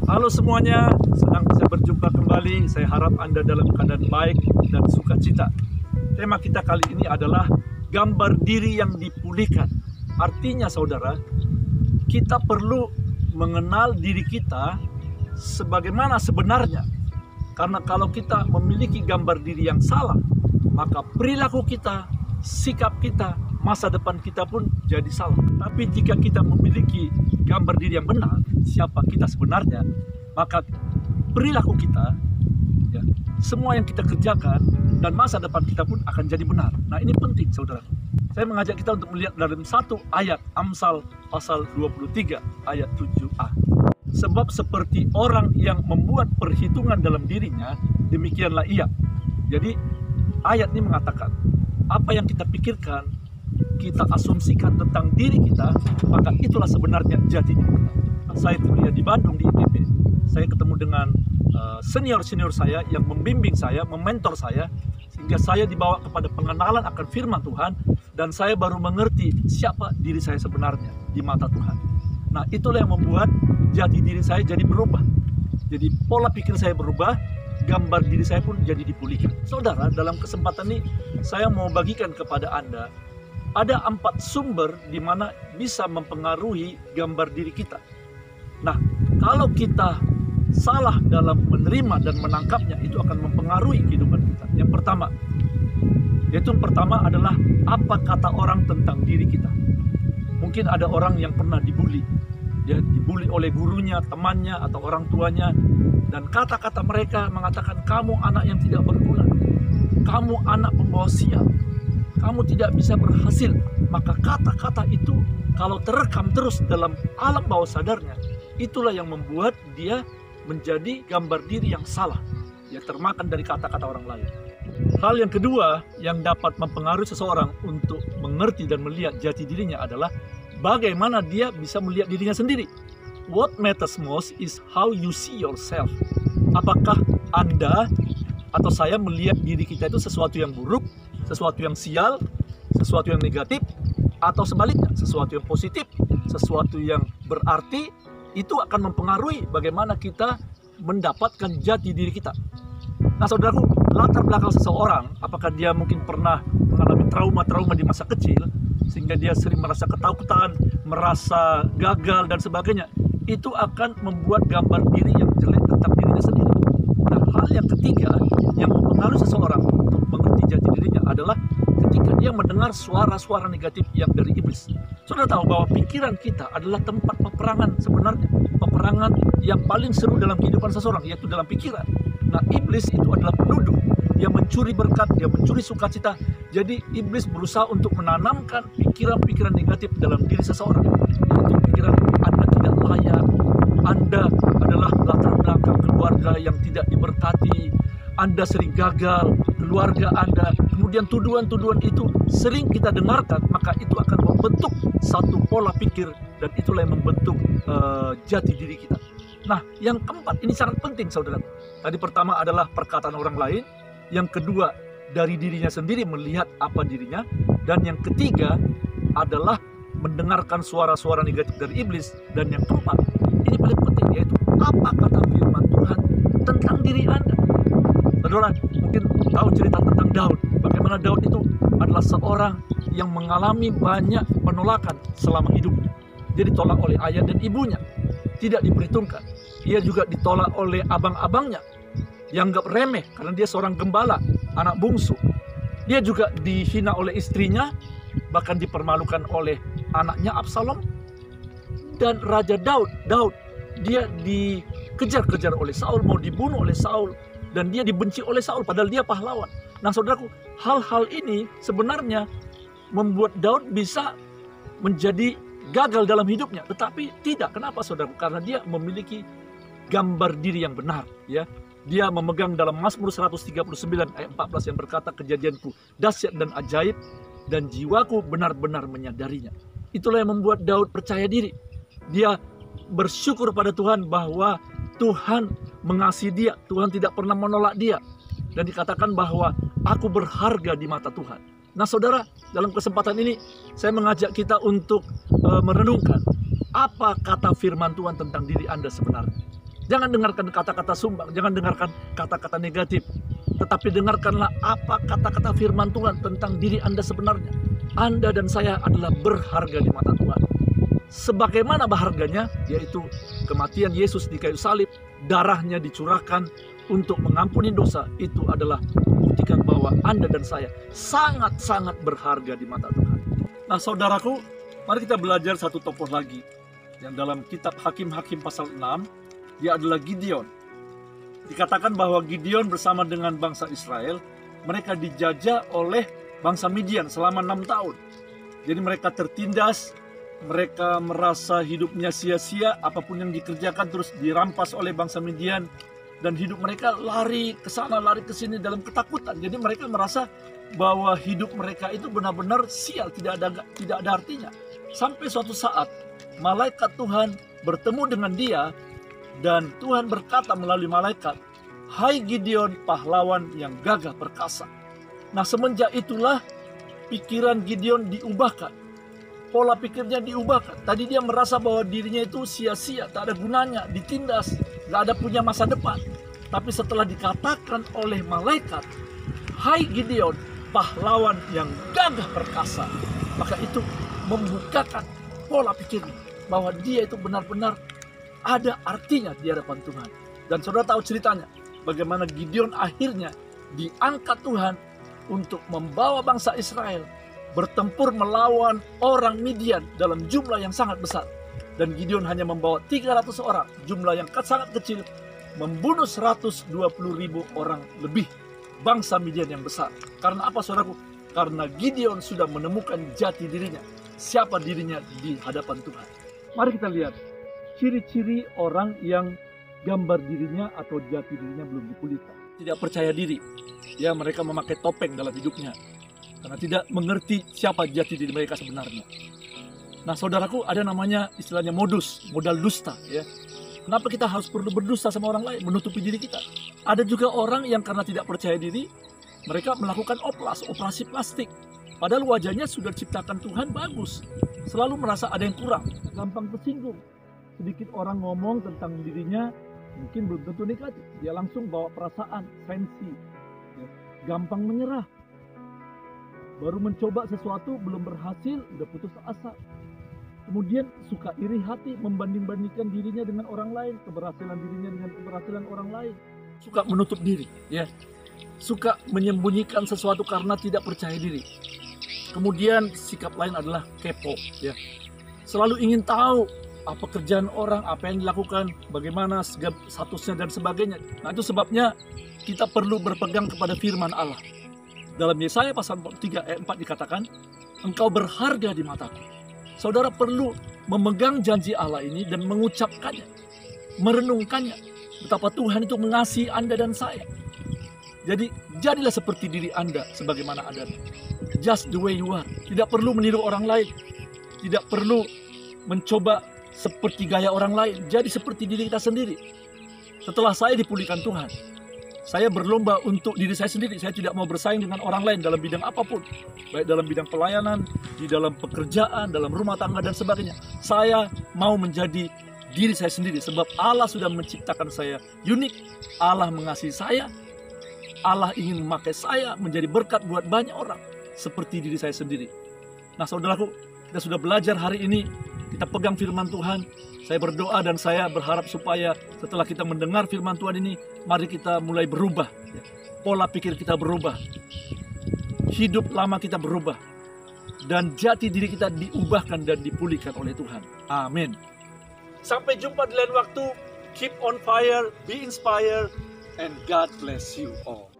Halo semuanya, senang bisa berjumpa kembali. Saya harap Anda dalam keadaan baik dan sukacita. Tema kita kali ini adalah gambar diri yang dipulihkan. Artinya saudara, kita perlu mengenal diri kita sebagaimana sebenarnya. Karena kalau kita memiliki gambar diri yang salah, maka perilaku kita, sikap kita, masa depan kita pun jadi salah. Tapi jika kita memiliki gambar diri yang benar, siapa kita sebenarnya, maka perilaku kita, ya, semua yang kita kerjakan, dan masa depan kita pun akan jadi benar. Nah, ini penting saudara. Saya mengajak kita untuk melihat dalam satu ayat Amsal pasal 23 ayat 7a. Sebab seperti orang yang membuat perhitungan dalam dirinya, demikianlah ia. Jadi ayat ini mengatakan, apa yang kita pikirkan, kita asumsikan tentang diri kita, maka itulah sebenarnya jati diri kita. Saya kuliah di Bandung di ITB. Saya ketemu dengan senior-senior saya yang membimbing saya, mementor saya, sehingga saya dibawa kepada pengenalan akan firman Tuhan, dan saya baru mengerti siapa diri saya sebenarnya di mata Tuhan. Nah, itulah yang membuat jati diri saya jadi berubah. Jadi pola pikir saya berubah, gambar diri saya pun jadi dipulihkan. Saudara, dalam kesempatan ini saya mau bagikan kepada Anda, ada 4 sumber di mana bisa mempengaruhi gambar diri kita. Nah, kalau kita salah dalam menerima dan menangkapnya, itu akan mempengaruhi kehidupan kita. Yang pertama adalah apa kata orang tentang diri kita. Mungkin ada orang yang pernah dibully, ya, dibully oleh gurunya, temannya, atau orang tuanya, dan kata-kata mereka mengatakan, kamu anak yang tidak berguna, kamu anak pembawa sial, kamu tidak bisa berhasil. Maka kata-kata itu kalau terekam terus dalam alam bawah sadarnya, itulah yang membuat dia menjadi gambar diri yang salah, ya, termakan dari kata-kata orang lain. Hal yang kedua yang dapat mempengaruhi seseorang untuk mengerti dan melihat jati dirinya adalah bagaimana dia bisa melihat dirinya sendiri. What matters most is how you see yourself. Apakah Anda atau saya melihat diri kita itu sesuatu yang buruk, sesuatu yang sial, sesuatu yang negatif, atau sebaliknya, sesuatu yang positif, sesuatu yang berarti, itu akan mempengaruhi bagaimana kita mendapatkan jati diri kita. Nah saudaraku, latar belakang seseorang, apakah dia mungkin pernah mengalami trauma-trauma di masa kecil, sehingga dia sering merasa ketakutan, merasa gagal, dan sebagainya, itu akan membuat gambar diri yang jelek tentang dirinya sendiri. Nah, hal yang ketiga yang mempengaruhi seseorang untuk mengerti jati dirinya adalah ketika dia mendengar suara-suara negatif yang dari iblis. Saudara tahu bahwa pikiran kita adalah tempat peperangan sebenarnya. Peperangan yang paling seru dalam kehidupan seseorang, yaitu dalam pikiran. Nah, iblis itu adalah penuduh. Dia mencuri berkat, dia mencuri sukacita. Jadi iblis berusaha untuk menanamkan pikiran-pikiran negatif dalam diri seseorang. Yaitu pikiran Anda tidak layak, Anda adalah latar belakang keluarga yang tidak diberkati, Anda sering gagal, keluarga Anda, kemudian tuduhan-tuduhan itu sering kita dengarkan, maka itu akan membentuk satu pola pikir, dan itulah yang membentuk jati diri kita. Nah, yang keempat ini sangat penting saudara. Tadi pertama adalah perkataan orang lain, yang kedua dari dirinya sendiri melihat apa dirinya, dan yang ketiga adalah mendengarkan suara-suara negatif dari iblis, dan yang keempat ini paling penting, yaitu apa kata firman Tuhan tentang diri Anda. Saudara mungkin tahu cerita tentang Daud, bagaimana Daud itu adalah seorang yang mengalami banyak penolakan selama hidupnya. Dia ditolak oleh ayah dan ibunya, tidak diperhitungkan. Dia juga ditolak oleh abang-abangnya, dianggap remeh karena dia seorang gembala, anak bungsu. Dia juga dihina oleh istrinya, bahkan dipermalukan oleh anaknya Absalom. Dan Raja Daud, dia dikejar-kejar oleh Saul, mau dibunuh oleh Saul, dan dia dibenci oleh Saul padahal dia pahlawan. Nah saudaraku, hal-hal ini sebenarnya membuat Daud bisa menjadi gagal dalam hidupnya, tetapi tidak. Kenapa saudaraku? Karena dia memiliki gambar diri yang benar, ya. Dia memegang dalam Mazmur 139 ayat 14 yang berkata, kejadianku dahsyat dan ajaib, dan jiwaku benar-benar menyadarinya. Itulah yang membuat Daud percaya diri. Dia bersyukur pada Tuhan bahwa Tuhan mengasihi dia, Tuhan tidak pernah menolak dia, dan dikatakan bahwa aku berharga di mata Tuhan. Nah saudara, dalam kesempatan ini saya mengajak kita untuk merenungkan apa kata firman Tuhan tentang diri Anda sebenarnya. Jangan dengarkan kata-kata sumbang, jangan dengarkan kata-kata negatif. Tetapi dengarkanlah apa kata-kata firman Tuhan tentang diri Anda sebenarnya. Anda dan saya adalah berharga di mata Tuhan. Sebagaimana berharganya, yaitu kematian Yesus di kayu salib, darahnya dicurahkan untuk mengampuni dosa. Itu adalah membuktikan bahwa Anda dan saya sangat-sangat berharga di mata Tuhan. Nah saudaraku, mari kita belajar satu tokoh lagi. Yang dalam kitab Hakim-Hakim pasal 6, dia adalah Gideon. Dikatakan bahwa Gideon bersama dengan bangsa Israel, mereka dijajah oleh bangsa Midian selama 6 tahun. Jadi mereka tertindas, mereka merasa hidupnya sia-sia, apapun yang dikerjakan terus dirampas oleh bangsa Midian. Dan hidup mereka lari ke sana, lari ke sini dalam ketakutan. Jadi mereka merasa bahwa hidup mereka itu benar-benar sial, tidak ada artinya. Sampai suatu saat, malaikat Tuhan bertemu dengan dia, dan Tuhan berkata melalui malaikat, "Hai Gideon, pahlawan yang gagah perkasa." Nah semenjak itulah pikiran Gideon diubahkan. Pola pikirnya diubahkan. Tadi dia merasa bahwa dirinya itu sia-sia, tak ada gunanya, ditindas, gak ada punya masa depan. Tapi setelah dikatakan oleh malaikat, "Hai Gideon, pahlawan yang gagah perkasa," maka itu membukakan pola pikirnya bahwa dia itu benar-benar ada artinya di hadapan Tuhan. Dan saudara tahu ceritanya, bagaimana Gideon akhirnya diangkat Tuhan untuk membawa bangsa Israel bertempur melawan orang Midian dalam jumlah yang sangat besar. Dan Gideon hanya membawa 300 orang, jumlah yang sangat kecil, membunuh 120.000 orang lebih bangsa Midian yang besar. Karena apa saudaraku? Karena Gideon sudah menemukan jati dirinya, siapa dirinya di hadapan Tuhan. Mari kita lihat ciri-ciri orang yang gambar dirinya atau jati dirinya belum dipulihkan. Tidak percaya diri. Ya, mereka memakai topeng dalam hidupnya. Karena tidak mengerti siapa jati diri mereka sebenarnya. Nah, saudaraku, ada namanya istilahnya modal dusta. Ya. Kenapa kita harus perlu berdusta sama orang lain, menutupi diri kita? Ada juga orang yang karena tidak percaya diri, mereka melakukan operasi plastik. Padahal wajahnya sudah diciptakan Tuhan bagus. Selalu merasa ada yang kurang, gampang tersinggung. Sedikit orang ngomong tentang dirinya, mungkin belum tentu negatif. Dia langsung bawa perasaan, sensi. Ya. Gampang menyerah. Baru mencoba sesuatu, belum berhasil, udah putus asa. Kemudian suka iri hati, membanding-bandingkan dirinya dengan orang lain, keberhasilan dirinya dengan keberhasilan orang lain. Suka menutup diri, ya. Suka menyembunyikan sesuatu karena tidak percaya diri. Kemudian sikap lain adalah kepo, ya. Selalu ingin tahu apa kerjaan orang, apa yang dilakukan, bagaimana statusnya dan sebagainya. Nah itu sebabnya kita perlu berpegang kepada firman Allah. Dalam Yesaya pasal 3 ayat 4 dikatakan, "Engkau berharga di mataku." Saudara perlu memegang janji Allah ini dan mengucapkannya, merenungkannya. Betapa Tuhan itu mengasihi Anda dan saya. Jadi jadilah seperti diri Anda sebagaimana adanya. Just the way you are. Tidak perlu meniru orang lain. Tidak perlu mencoba seperti gaya orang lain. Jadi seperti diri kita sendiri. Setelah saya dipulihkan Tuhan, saya berlomba untuk diri saya sendiri. Saya tidak mau bersaing dengan orang lain dalam bidang apapun. Baik dalam bidang pelayanan, di dalam pekerjaan, dalam rumah tangga dan sebagainya. Saya mau menjadi diri saya sendiri. Sebab Allah sudah menciptakan saya unik. Allah mengasihi saya. Allah ingin memakai saya menjadi berkat buat banyak orang. Seperti diri saya sendiri. Nah saudaraku, kita sudah belajar hari ini. Kita pegang firman Tuhan. Saya berdoa dan saya berharap supaya setelah kita mendengar firman Tuhan ini, mari kita mulai berubah. Pola pikir kita berubah. Hidup lama kita berubah. Dan jati diri kita diubahkan dan dipulihkan oleh Tuhan. Amin. Sampai jumpa di lain waktu. Keep on fire, be inspired, and God bless you all.